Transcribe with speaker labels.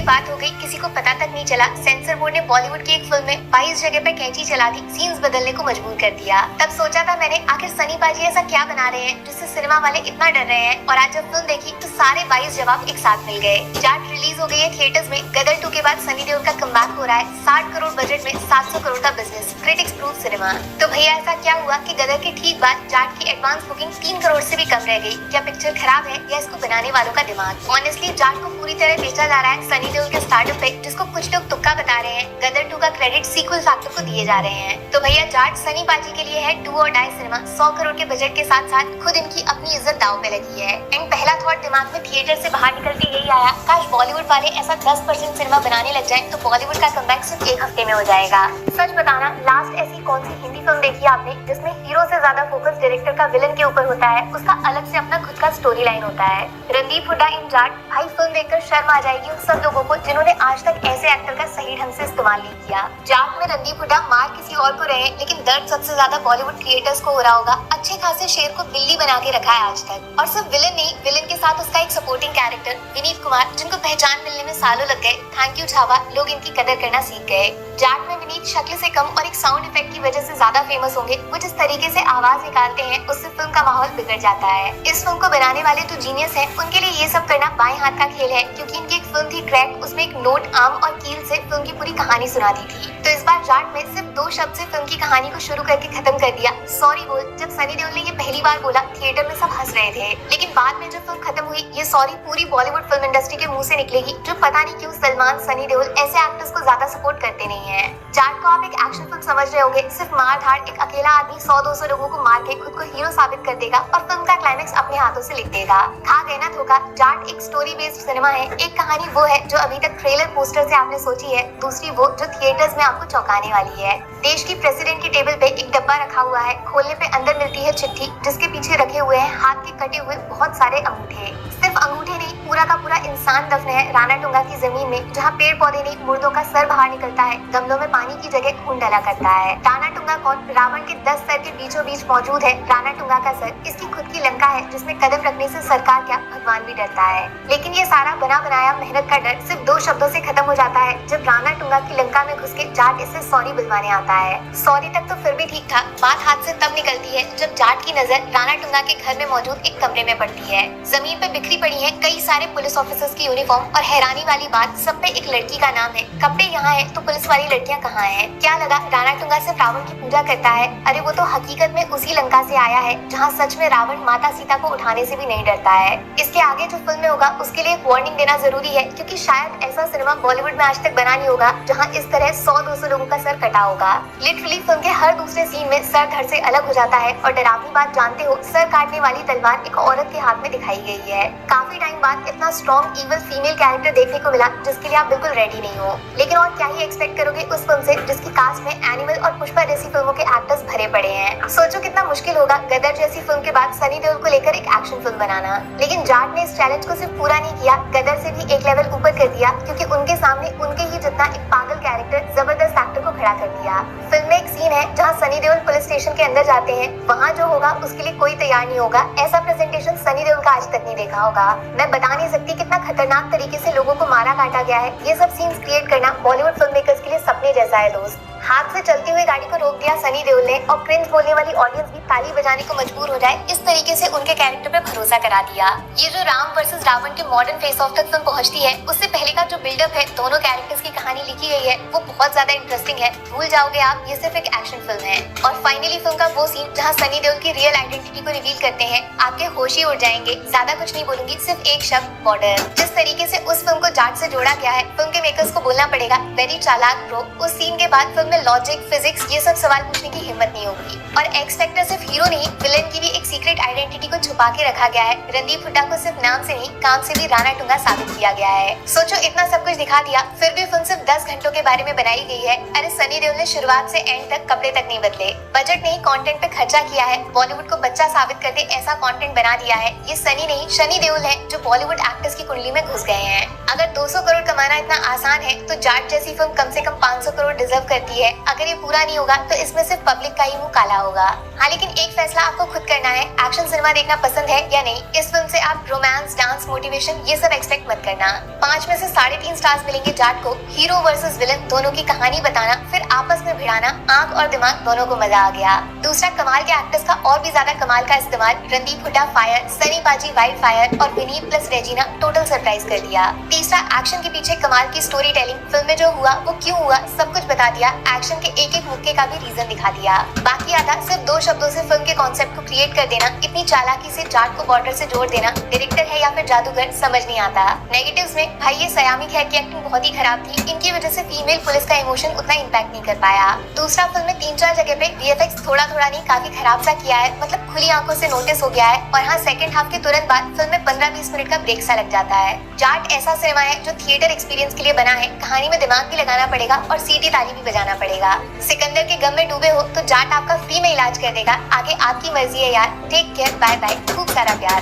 Speaker 1: बात हो गई, किसी को पता तक नहीं चला। सेंसर बोर्ड ने बॉलीवुड की एक फिल्म में 22 जगह पर कैंची चला दी, सीन्स बदलने को मजबूर कर दिया। तब सोचा था मैंने, आखिर सनी पाजी ऐसा क्या बना रहे हैं जिससे सिनेमा वाले इतना डर रहे हैं। और आज जब फिल्म देखी तो सारे 22 जवाब एक साथ मिल गए। जाट रिलीज हो गई है थिएटर्स में। गदर 2 के बाद सनी देओल का कमबैक हो रहा है। 60 करोड़ बजट में 700 करोड़ का बिजनेस, क्रिटिक्स प्रूव सिनेमा। तो भैया ऐसा क्या हुआ कि गदर के ठीक बाद जाट की एडवांस बुकिंग 3 करोड़ से भी कम रह गई? क्या पिक्चर खराब है या इसको बनाने वालों का दिमाग? ऑनेस्टली जाट को पूरी तरह बेचा जा रहा है सनी देओल के स्टार्टअप पे, जिसको कुछ लोग तुक्का बता रहे हैं। गदर 2 का क्रेडिट सीक्वल फैक्टर को दिए जा रहे हैं। तो भैया जाट सनी पाजी के लिए है डू और डाई सिनेमा। 100 करोड़ के बजट के साथ साथ खुद इनकी अपनी इज्जत दांव पे लगी है। एंड पहला थॉट दिमाग में थिएटर से बाहर निकल के यही आया, काश बॉलीवुड वाले ऐसा 10% सिनेमा बनाने लग जाए तो बॉलीवुड का कमबैक सिर्फ 1 हफ्ते में हो जाएगा। सच बताना, लास्ट ऐसी कौन सी हिंदी फिल्म देखी आपने जिसमें हीरो से ज्यादा फोकस डायरेक्टर का विलन के ऊपर होता है, उसका अलग से अपना खुद का स्टोरी लाइन होता है। रणदीप हुड्डा इन जाट, भाई फिल्म देखकर शर्म आ जाएगी उन सब लोगों को जिन्होंने आज तक ऐसे एक्टर का सही ढंग से इस्तेमाल नहीं किया। जाट में रणदीप हुड्डा मार किसी और को रहे, लेकिन दर्द सबसे ज्यादा बॉलीवुड क्रिएटर्स को हो रहा होगा। अच्छे खासे शेर को बिल्ली बना के रखा है आज तक। और सिर्फ विलन नहीं, विलन के साथ उसका एक सपोर्टिंग कैरेक्टर विनीत कुमार, जिनको पहचान मिलने में सालों लग गए। थैंक यू छावा, लोग इनकी कदर करना सीख गए। जाट में विनीत शक्ल से कम और एक साउंड इफेक्ट की वजह से ज्यादा फेमस होंगे। वो जिस तरीके से आवाज निकालते हैं उससे फिल्म का माहौल बिगड़ जाता है। इस फिल्म को बनाने वाले तो जीनियस हैं, उनके लिए ये सब करना बाएं हाथ का खेल है, क्योंकि इनकी एक फिल्म थी क्रैक, उसमें एक नोट, आर्म और कील से फिल्म की पूरी कहानी सुना दी थी। तो इस बार जाट में सिर्फ 2 शब्द से फिल्म की कहानी को शुरू करके खत्म कर दिया, सॉरी बोल। जब सनी देओल ने ये पहली बार बोला, थिएटर में सब हंस रहे थे, लेकिन बाद में जब फिल्म खत्म हुई, ये सॉरी पूरी बॉलीवुड फिल्म इंडस्ट्री के मुंह से निकलेगी, जो पता नहीं क्यों सलमान, सनी देओल ऐसे एक्टर्स को ज्यादा सपोर्ट करते नहीं है। जाट को आप एक एक्शन फिल्म समझ रहे होंगे, सिर्फ मार धाड़, एक अकेला आदमी 100-200 लोगों को मार के खुद को हीरो साबित कर देगा और फिल्म का क्लाइमेक्स अपने हाथों से लिख देगा। खा गए ना धोखा। जाट एक स्टोरी बेस्ड सिनेमा है। एक कहानी वो है जो अभी तक ट्रेलर पोस्टर से आपने सोची है, दूसरी वो जो थिएटर्स में आपको चौंकाने वाली है। देश की प्रेसिडेंट की टेबल पे एक डब्बा रखा हुआ है, खोलने पे अंदर मिलती है चिट्ठी, जिसके पीछे रखे हुए हैं हाथ के कटे हुए बहुत सारे अंगूठे। सिर्फ अंगूठे नहीं, पूरा का पूरा इंसान दफन है राणा टुंगा की जमीन में, जहाँ पेड़ पौधे नहीं, मुर्दों का सर बाहर निकलता है, गमलों में पानी की जगह खून डला करता है। राणा टुंगा कौन? रावण के 10 सर के बीचों बीच मौजूद है राणा टुंगा का सर। इसकी खुद की लंका है जिसमें कदम रखने से सरकार क्या भगवान भी डरता है। लेकिन ये सारा बना बनाया मेहनत का डर सिर्फ 2 शब्दों से खत्म हो जाता है जब राणा टुंगा की लंका में घुस के जाट इससे सॉरी बुलवाने आता है। सॉरी तक तो फिर भी ठीक था, बात हाथ से तब निकलती है जब जाट की नजर राणा टुंगा के घर में मौजूद एक कमरे में पड़ती है। जमीन पे बिखरी पड़ी है कई सारे पुलिस ऑफिसर्स की यूनिफॉर्म, और हैरानी वाली बात, सब पे एक लड़की का नाम है। कपड़े यहाँ है तो पुलिस वाली लड़कियाँ कहाँ हैं? क्या लगा राणा टुंगा सिर्फ रावण की पूजा करता है? अरे वो तो हकीकत में उसी लंका से आया है जहाँ सच में रावण माता सीता को उठाने से भी नहीं डरता है। इसके आगे जो फिल्म में होगा उसके लिए एक वार्निंग देना जरूरी है, क्योंकि शायद ऐसा सिनेमा बॉलीवुड में आज तक बना नहीं होगा जहाँ इस तरह 100-200 लोगों का सर कटा होगा। लिटरली फिल्म के हर दूसरे सीन में सर धड़ से अलग हो जाता है, और डरावनी बात जानते हो, सर काटने वाली तलवार एक औरत के हाथ में दिखाई गई है। काफी टाइम बाद इतना स्ट्रॉन्ग इविल फीमेल कैरेक्टर देखने को मिला जिसके लिए आप बिल्कुल रेडी नहीं हो। लेकिन और क्या ही एक्सपेक्ट करोगे उस फिल्म से जिसकी कास्ट में एनिमल और पुष्पा जैसी फिल्मों के एक्टर्स भरे पड़े हैं। सोचो कितना मुश्किल होगा गदर जैसी फिल्म के बाद सनी देओल को लेकर एक एक्शन फिल्म बनाना। लेकिन जाट ने इस चैलेंज को सिर्फ पूरा नहीं किया, गदर से भी एक लेवल ऊपर कर दिया, क्योंकि उनके सामने उनके ही जितना एक पागल कैरेक्टर, जबरदस्त एक्टर को खड़ा कर दिया। फिल्म में एक सीन है जहाँ सनी देओल पुलिस स्टेशन के अंदर जाते हैं, वहाँ जो होगा उसके लिए कोई तैयार नहीं होगा। ऐसा प्रेजेंटेशन सनी देओल का आज तक नहीं देखा होगा। मैं बता नहीं सकती कितना खतरनाक तरीके से लोगों को मारा काटा गया है। ये सब सीन्स क्रिएट करना बॉलीवुड फिल्म मेकर्स के लिए सपने जैसा है दोस्त। हाथ से चलती हुई गाड़ी को रोक दिया सनी देओल ने, और क्रिंज बोलने वाली ऑडियंस भी ताली बजाने को मजबूर हो जाए, इस तरीके से उनके कैरेक्टर पे भरोसा करा दिया। ये जो राम वर्सेस रावण के मॉडर्न फेस ऑफ तक फिल्म पहुंचती है, उससे पहले का जो बिल्डअप है, दोनों कैरेक्टर्स की कहानी लिखी गई है, वो बहुत ज्यादा इंटरेस्टिंग है। भूल जाओगे आप ये सिर्फ एक एक्शन फिल्म है। और फाइनली फिल्म का वो सीन जहाँ सनी देओल की रियल आइडेंटिटी को रिवील करते हैं, आपके होश ही उड़ जाएंगे। ज्यादा कुछ नहीं बोलूंगी, सिर्फ एक शब्द, बॉर्डर। जिस तरीके से उस फिल्म को जाट से जोड़ा गया है, फिल्म के मेकर्स को बोलना पड़ेगा वेरी चालाक ब्रो। उस सीन के बाद फिल्म में लॉजिक, फिजिक्स, ये सब सवाल पूछने की हिम्मत नहीं होगी। और एक्स फैक्टर सिर्फ हीरो नहीं, विलेन की भी एक सीक्रेट आइडेंटिटी को छुपा के रखा गया है। रणदीप हुड्डा को सिर्फ नाम से नहीं, काम से भी राणा टुंगा साबित किया गया है। सोचो इतना सब कुछ दिखा दिया, फिर भी फिल्म सिर्फ 10 घंटों के बारे में बनाई गई है। अरे सनी देओल ने शुरुआत से एंड तक कपड़े तक नहीं बदले, बजट नहीं कंटेंट पे खर्चा किया है, बॉलीवुड को बच्चा साबित कर दे ऐसा कंटेंट बना दिया है। ये सनी नहीं, शनि देओल है जो बॉलीवुड एक्टर्स की कुंडली में घुस गए हैं। अगर 200 करोड़ कमाना इतना आसान है तो जाट जैसी फिल्म कम से कम 500 करोड़ डिजर्व करती है। अगर ये पूरा नहीं होगा तो इसमें सिर्फ पब्लिक का ही मुंह काला होगा। हाँ, लेकिन एक फैसला आपको खुद करना है, एक्शन सिनेमा देखना पसंद है या नहीं, इस फिल्म से आप रोमांस, डांस, मोटिवेशन ये सब एक्सपेक्ट मत करना। 5 में से 3.5 स्टार्स मिलेंगे जाट को। हीरो वर्सेस विलन दोनों की कहानी बताना, फिर आपस में भिड़ाना, आंख और दिमाग दोनों को मजा आ गया। दूसरा, कमाल के एक्टर्स का और भी ज्यादा कमाल का इस्तेमाल। रणदीप हुड्डा फायर, सनी पाजी वाइल्ड फायर और Vineet plus Regina total surprise कर दिया। तीसरा, एक्शन के पीछे कमाल की स्टोरी टेलिंग। फिल्म में जो हुआ वो क्यों हुआ सब कुछ बता दिया। एक्शन के एक एक मुक्के का भी रीजन दिखा दिया। बाकी आधा सिर्फ 2 शब्दों से फिल्म के कॉन्सेप्ट को क्रिएट कर देना। इतनी चालाकी से जाट को बॉर्डर से जोड़ देना डायरेक्टर है या फिर जादूगर समझ नहीं आता। नेगेटिव्स में भाई ये सयामी खैर की एक्टिंग बहुत ही खराब थी। इनकी वजह से फीमेल पुलिस का इमोशन उतना इम्पैक्ट नहीं कर पाया। दूसरा, फिल्म में 3-4 जगह पे वीएफएक्स थोड़ा नहीं काफी खराब सा किया है, मतलब खुली आंखों से नोटिस हो गया है। और हाँ, सेकंड हाफ के तुरंत बाद फिल्म में 15-20 मिनट का ब्रेक सा लग जाता है। जाट ऐसा सिनेमा है जो थिएटर एक्सपीरियंस के लिए बना है। कहानी में दिमाग भी लगाना पड़ेगा और सीटी ताली भी बजाना पड़ेगा। सिकंदर के गम में डूबे हो तो जाट आपका फ्री में इलाज कर देगा। आगे आपकी मर्जी है यार। टेक केयर, बाय बाय, खूब सारा प्यार।